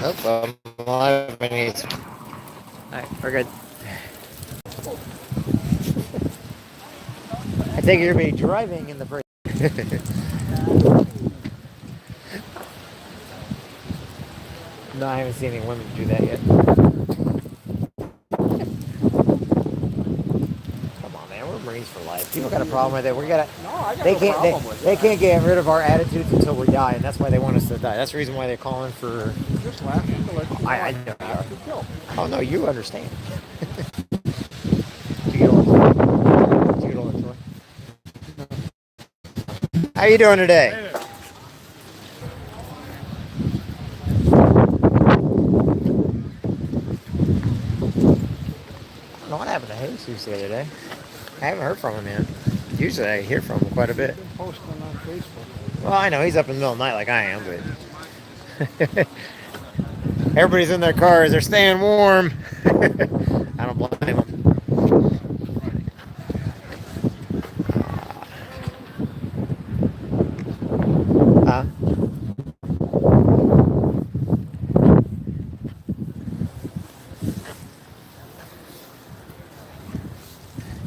Oh, I'm live. Alright, we're good. I think you're going to be driving in the break. No, I haven't seen any women do that yet. Come on, man. We're Marines for life. People got a problem with it. We gotta. No, I got They no can't. problem with They that. can't get rid of our attitudes until we die, and that's why they want us to die. That's the reason why they're calling for. Just laughing to let you know I know. have to kill. Oh no, you understand. Did you get all the toy? How you doing today? I don't know what happened to Jesus the other day. I haven't heard from him yet. Usually I hear from him quite a bit. He's been posting on Facebook. Well, I know he's up in the middle of the night like I am, but everybody's in their cars. They're staying warm. I don't blame them. Huh?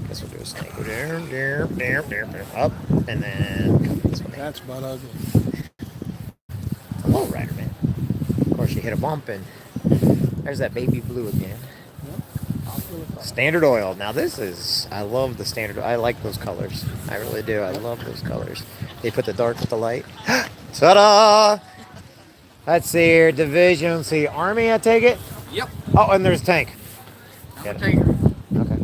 Guess we'll do a snake. Go there, up, and then come this way. That's about ugly. It's a low rider, man. Of course, you hit a bump, and there's that baby blue again. Standard oil. Now this is, I love the standard. I like those colors. I really do. I love those colors. They put the dark with the light. Ta-da! Let's see here. Division. See, Army, I take it? Yep. Oh, and there's tank. I'm a tanker. Okay.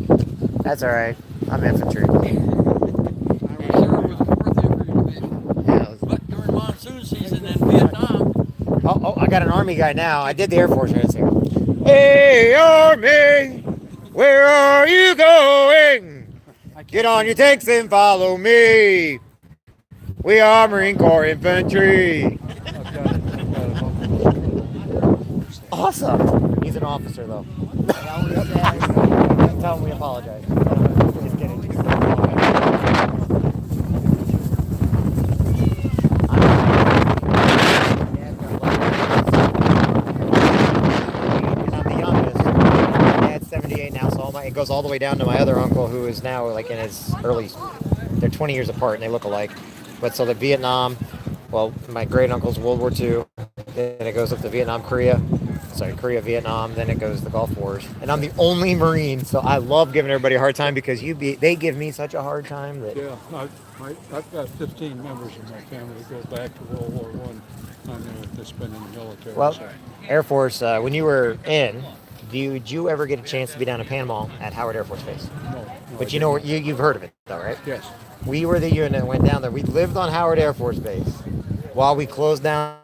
That's all right. I'm infantry. I was there with the 4th Infantry Division. Yeah, But during monsoon season in Vietnam. oh, I got an Army guy now. I did the Air Force right here. Hey, Army, where are you going? Get on your tanks and follow me. We are Marine Corps Infantry. Awesome. He's an officer, though. Tell him we apologize. Just kidding. And I'm the youngest. My dad's 78 now, so it goes all the way down to my other uncle, who is now like in his early. They're 20 years apart, and they look alike. But so the Vietnam, well, my great uncle's World War II. Then it goes up to Vietnam, Korea, Vietnam. Then it goes to the Gulf Wars. And I'm the only Marine, so I love giving everybody a hard time because they give me such a hard time that. Yeah, I've got 15 members of my family that go back to World War I. I know that's been in the military. Well, so. Air Force. When you were in, did you ever get a chance to be down in Panama at Howard Air Force Base? No, But you know, you've heard of it, though, right? Yes. We were the unit that went down there. We lived on Howard Air Force Base while we closed down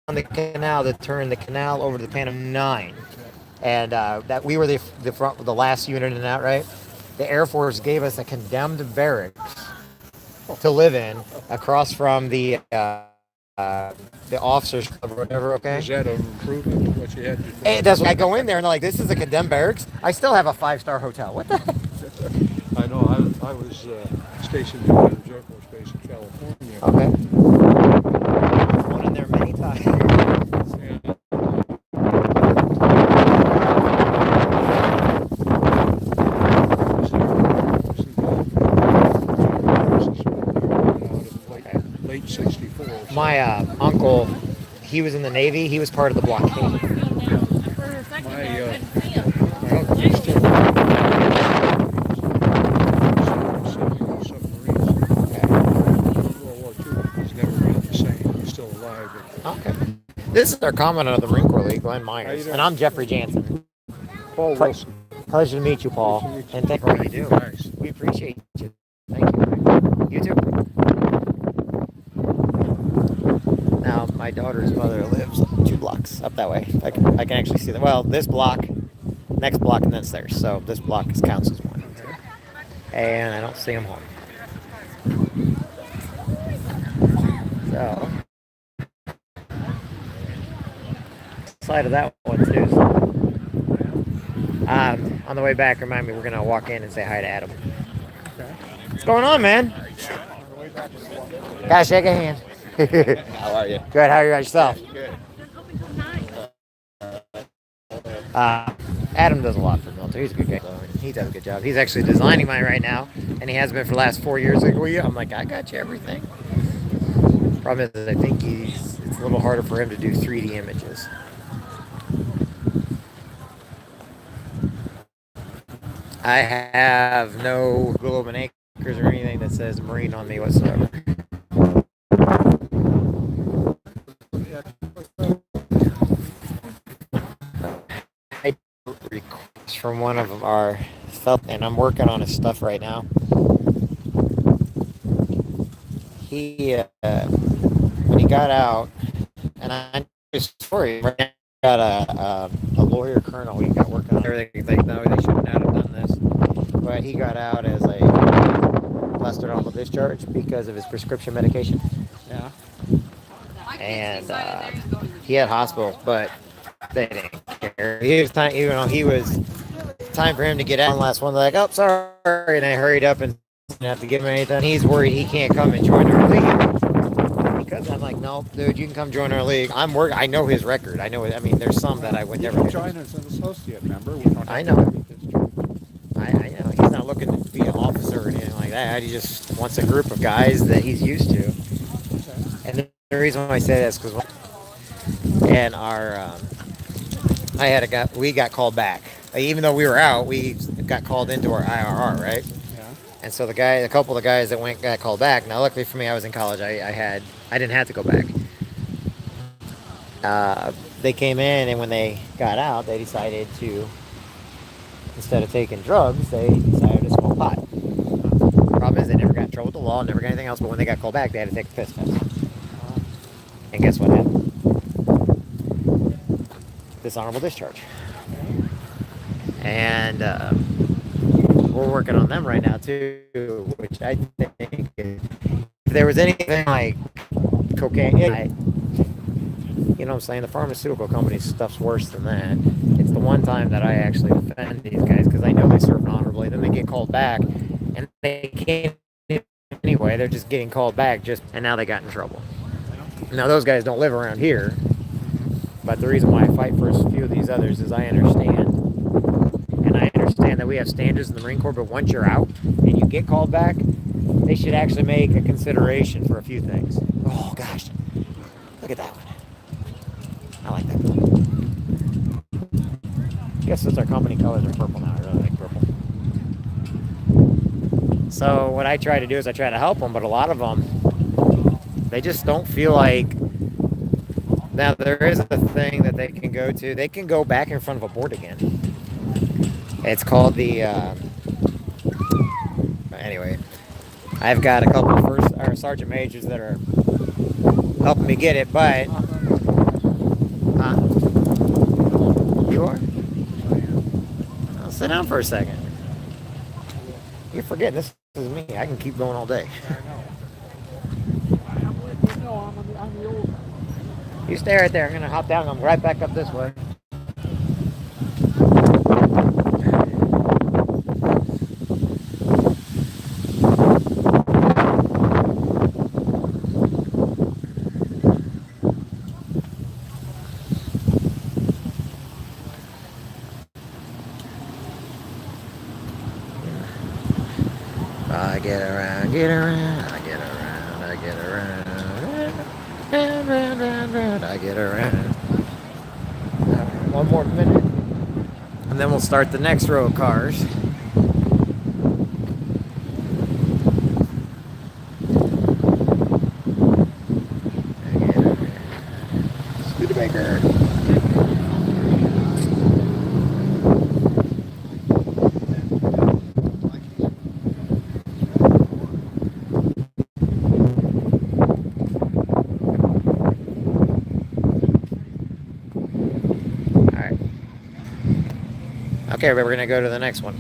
the canal to turn the canal over to the Panama 9. And that we were the last unit in that, right? The Air Force gave us a condemned barracks to live in across from the officers club or whatever, okay? Is that an improvement of what you had before? And that's why I go in there and they're like, this is a condemned barracks. I still have a 5-star hotel. What the heck? I know. I was stationed at the Air Force Base in California. Okay. I've flown in there many times. And, late 64. So. My uncle, he was in the Navy. He was part of the blockade. My uncle was still World War II. He's never been the same. He's still alive. Okay. This is our commander of the Marine Corps League, Glenn Myers, and I'm Jeffrey Jansen. Paul Wilson. Pleasure to meet you, Paul, and thank you for what you do. Nice. We appreciate you. Thank you. You too. Now, my daughter's mother lives 2 blocks up that way. I can actually see them. Well, this block, next block, and then it's theirs. So this block counts as one. And I don't see them home. So, side of that one too. So, on the way back, remind me we're gonna walk in and say hi to Adam. What's going on, man? Gotta shake a hand. How are you? Good. How are you yourself? Good. Uh, Adam does a lot for the military. He's a good guy. So he does a good job. He's actually designing mine right now, and he has been for the last 4 years. Like, well, yeah. I'm like, I got you everything. Problem is, I think it's a little harder for him to do 3D images. I have no Globe Acres or anything that says Marine on me whatsoever. I request from one of our stuff, and I'm working on his stuff right now. He, when he got out, and I know his story. Right now, he got a lawyer colonel. He got working on everything. Like, no, they should not have done this. But he got out as a blessed honorable discharge because of his prescription medication. Yeah. And he had hospitals, but they didn't care. He was time, even though he was time for him to get out. One last one, they're like, "Oh, sorry," and they hurried up and didn't have to give him anything. He's worried he can't come and join our league because I'm like, "No, dude, you can come join our league." I know his record. I know. I mean, there's some that I would never join as an associate member. I know. I know. He's not looking to be an officer or anything like that. He just wants a group of guys that he's used to. And the reason why I say that is because and we got called back. Even though we were out, we got called into our IRR, right? Yeah. And so a couple of the guys that got called back. Now, luckily for me, I was in college. I didn't have to go back. They came in, and when they got out, they decided to, instead of taking drugs, they decided to smoke pot. Problem is, they never got in trouble with the law, never got anything else. But when they got called back, they had to take the piss test. And guess what happened? Dishonorable discharge. And we're working on them right now too, which I think if there was anything like cocaine, you know what I'm saying, the pharmaceutical company stuff's worse than that. It's the one time that I actually defend these guys because I know they serve honorably. Then they get called back, and they can't anyway. They're just getting called back, and now they got in trouble. Now those guys don't live around here, but the reason why I fight for a few of these others is I understand. And I understand that we have standards in the Marine Corps, but once you're out and you get called back, they should actually make a consideration for a few things. Oh gosh, look at that one. I like that one. I guess since our company colors are purple now, I really like purple. So what I try to do is I try to help them, but a lot of them, they just don't feel like. Now there is a thing that they can go to. They can go back in front of a board again. It's called the. Anyway, I've got a couple of sergeant majors that are helping me get it, but. You are? I'll sit down for a second. You're forgetting this is me. I can keep going all day. You stay right there. I'm gonna hop down. I'm right back up this way. I get around, I get around, I get around, round, I get around. One more minute, and then we'll start the next row of cars. Studebaker. Okay, we're going to go to the next one.